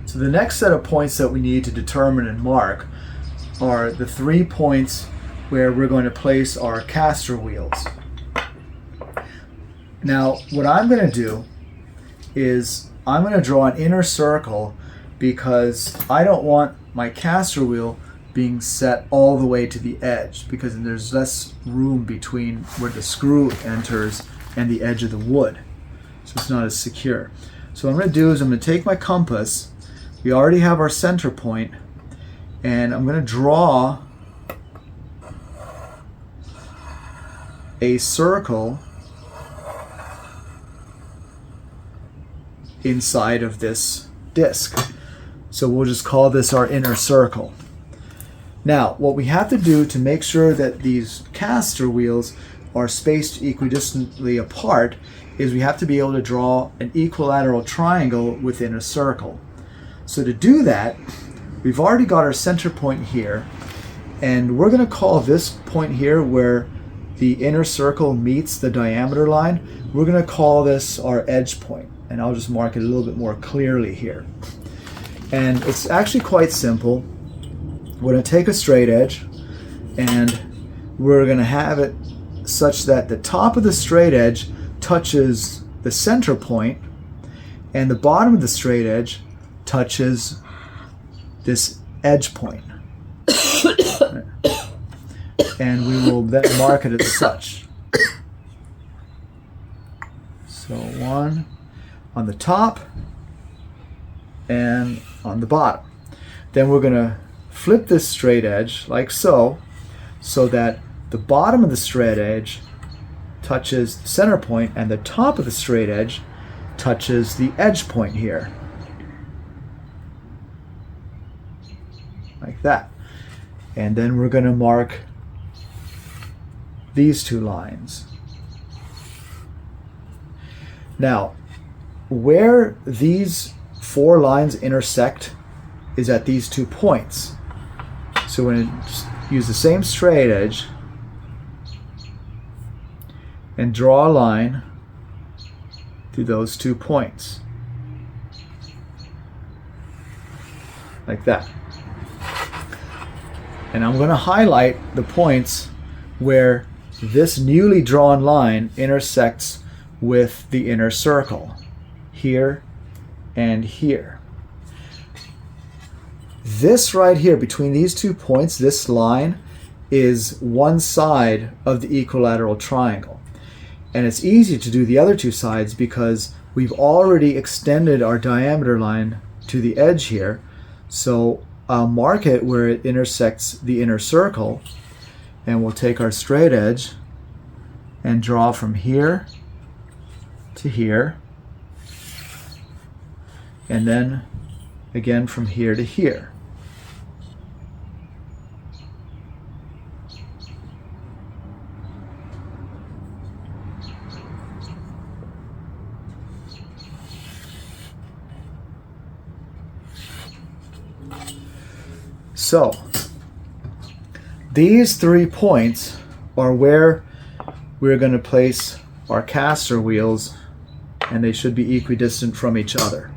So the next set of points that we need to determine and mark are the 3 points where we're going to place our caster wheels. Now, what I'm going to do is I'm going to draw an inner circle because I don't want my caster wheel being set all the way to the edge, because there's less room between where the screw enters and the edge of the wood. So it's not as secure. So what I'm going to do is I'm going to take my compass. We already have our center point, and I'm going to draw a circle inside of this disc. So we'll just call this our inner circle. Now, what we have to do to make sure that these caster wheels are spaced equidistantly apart is we have to be able to draw an equilateral triangle within a circle. So to do that, we've already got our center point here, and we're going to call this point here where the inner circle meets the diameter line, we're going to call this our edge point, and I'll just mark it a little bit more clearly here. And it's actually quite simple. We're going to take a straight edge, and we're going to have it such that the top of the straight edge touches the center point, and the bottom of the straight edge touches this edge point. And we will then mark it as such. So one on the top and on the bottom. Then we're going to flip this straight edge like so, so that the bottom of the straight edge touches the center point and the top of the straight edge touches the edge point here. Like that. And then we're going to mark these two lines. Now, where these 4 lines intersect is at these 2 points. So we're going to use the same straight edge and draw a line through those 2 points. Like that. And I'm going to highlight the points where this newly drawn line intersects with the inner circle. Here and here. This right here, between these 2 points, this line is one side of the equilateral triangle. And it's easy to do the other 2 sides because we've already extended our diameter line to the edge here. So I'll mark it where it intersects the inner circle, and we'll take our straight edge and draw from here to here, and then again from here to here. So these 3 points are where we're going to place our caster wheels, and they should be equidistant from each other.